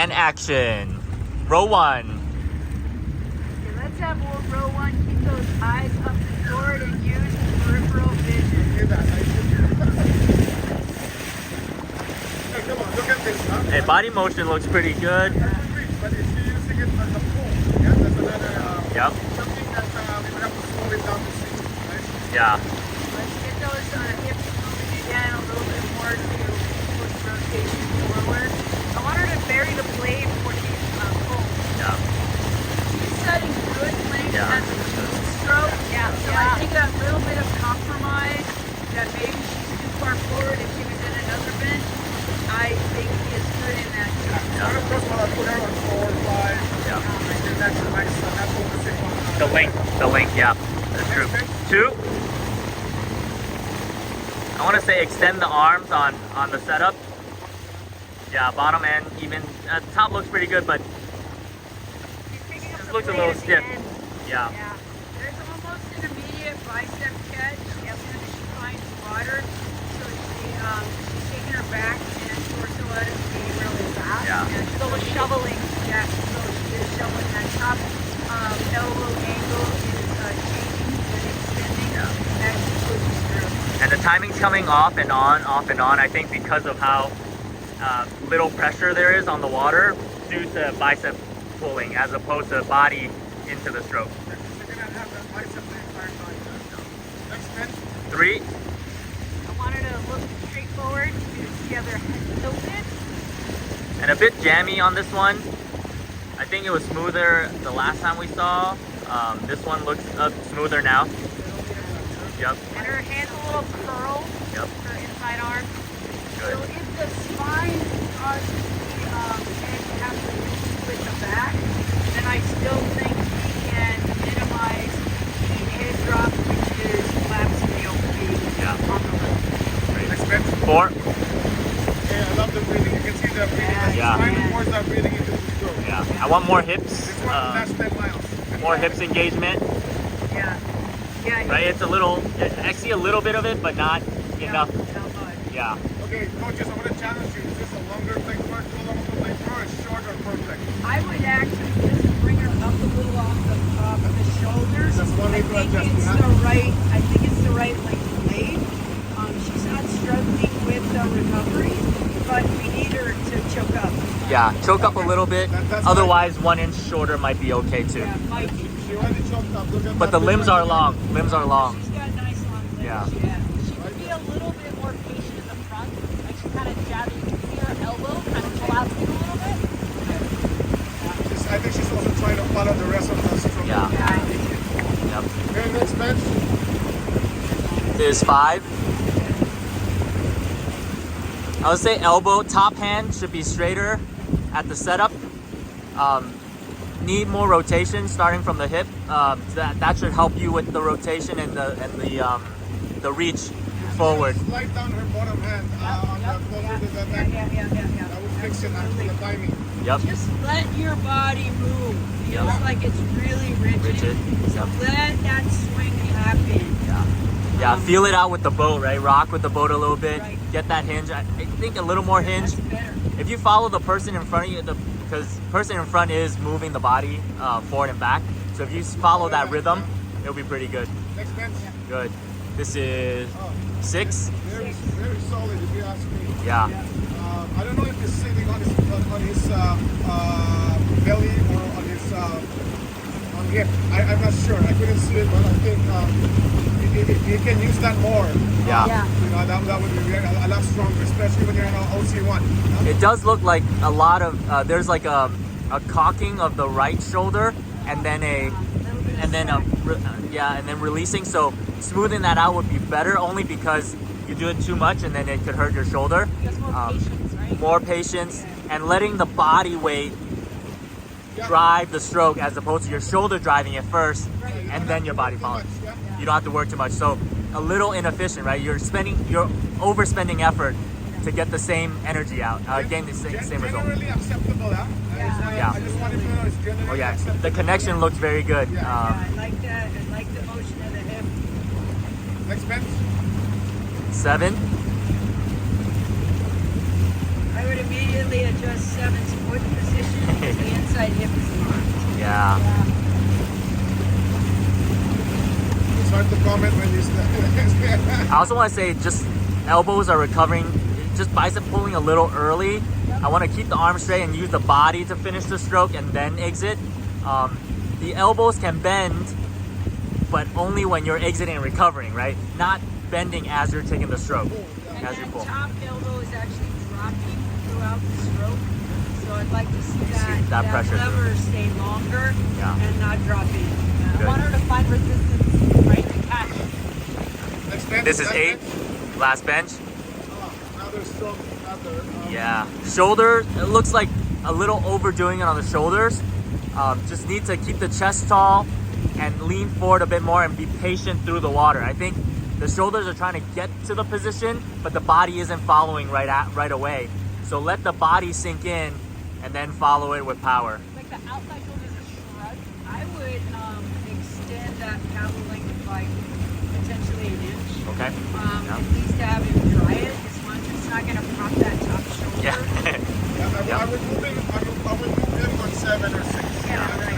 And action. Row one. Okay, let's have row one. Keep those eyes up and forward and use peripheral vision. Hey, come on, look at this. Huh? Hey, body motion looks pretty good. But is she using it as a pull? Yeah, that's another Yep. something that we would have to slow it down to see. Right? Yeah. Let's get those hips moving again a little bit more to push rotation forward. I want her to bury the blade before she pulls. Yeah. She's setting good length Yeah. at the stroke. Yeah. So I think a little bit of compromise that maybe she's too far forward if she was in another bend. I think is good in that case. Yeah. Of course, when I put her on 4 or 5, Yeah. then that's a nice, that's focusing on The length, yeah. That's true. 2. I want to say extend the arms on the setup. Yeah, bottom end, even top looks pretty good, but She's picking up this the looks a blade little at the stiff. end. Yeah. Yeah. There's almost intermediate bicep catch as soon as she finds water. So she's taking her back and torso out of the really fast. Yeah. And so we're shoveling. Yeah. So she is shoveling that top elbow angle is changing and extending. Yeah. As she pushes through. And the timing's coming off and on, I think because of how little pressure there is on the water due to bicep pulling as opposed to body into the stroke. You're going to have that bicep the entire time. Next bench. 3. I want her to look straight forward. You see how their head tilted. And a bit jammy on this one. I think it was smoother the last time we saw. This one looks smoother now. Yep. And her hand's a little curled. Yep. Her inside arm. So Good. if the spine causes the head to have to reach with the back, then I still think we can minimize the head drop, which is collapsing the oblique Yeah. on the lip. Next bench. 4. Yeah, I love the breathing. You can see the breathing. Yeah. Spine force that breathing into the stroke. Yeah. I want more hips. This one lasts 10 miles. More hips engagement. Yeah. Yeah. Right. It's a little. I see a little bit of it, but not enough. Not much. Yeah. Okay, coaches, I want to challenge you. Is this a longer plate throw, too long of a plate throw, or a shorter perfect? I would actually just bring her up a little off the top of the shoulders. That's one way to adjust, I think it's the right length blade. She's not struggling with the recovery, but we need her to choke up. Yeah. Choke up a little bit. That's Otherwise, 1 inch shorter might be okay too. Yeah, might be. She already choked up. Look at But that the limbs big are leg. long. Limbs are long. She's got nice long legs. Yeah. She could be a little bit more patient in the front. Like she's kind of jabbing. You can see her elbow kind of collapsing a little bit. I think she's also trying to follow the rest of the stroke. Yeah. Yeah, I think so. Yep. Okay, next bench. Is 5. I would say elbow, top hand should be straighter at the setup. Need more rotation starting from the hip. That should help you with the rotation and the reach forward. Slide down her bottom hand on the closer to the neck. Yeah. That would fix it after the timing. Yep. Just let your body move. Feels Yeah. like it's really rigid. Rigid. So Yep. let that swing happen. Yeah. Feel it out with the boat, right? Rock with the boat a little bit. Right. Get that hinge. I think a little more hinge. That's better. If you follow the person in front of you, because person in front is moving the body forward and back. So if you follow that rhythm, it'll be pretty good. Next bench. Good. This is 6. Very, very solid if you ask me. Yeah. I don't know if he's sitting on his belly or on his on hip. I'm not sure. I couldn't see it, but I think you can use that more. Yeah. You know, that would be a lot stronger, especially when you're in OC1. It does look like a lot of there's like a cocking of the right shoulder and then releasing. So smoothing that out would be better only because you do it too much and then it could hurt your shoulder. Just more patience, right? More patience and letting the body weight Yeah. drive the stroke as opposed to your shoulder driving it first and then your body following. Yeah. You don't have to work too much. So a little inefficient, right? You're overspending effort to get the same energy out, gain the same result. Generally acceptable, huh? Yeah. I just wanted to know it's generally Oh yeah, acceptable. the connection looks very good. Yeah, I like that. I like the motion of the hip. Next bench. 7. I would immediately adjust 7's foot position. outside hip is not. Yeah. It's hard to comment when you stand. I also want to say just elbows are recovering, just bicep pulling a little early. I want to keep the arm straight and use the body to finish the stroke and then exit. The elbows can bend, but only when you're exiting and recovering, right? Not bending as you're taking the stroke, And as you that pull. top elbow is actually dropping throughout the stroke. So I'd like to see that pressure through. lever stay longer Yeah. and not drop in. I Good. want her to find resistance right to catch. Next bench, This is last 8, bench. last bench. Another stroke, another. Yeah, shoulders, it looks like a little overdoing it on the shoulders. Just need to keep the chest tall and lean forward a bit more and be patient through the water. I think the shoulders are trying to get to the position, but the body isn't following right away. So let the body sink in and then follow it with power. Like the outside shoulder is a shrug. I would extend that paddle length by potentially an inch. Okay? Yeah. At least to have it dry it as much. It's not going to prop that top shoulder. Yeah. I would move in on 7 or 6. Yeah, right.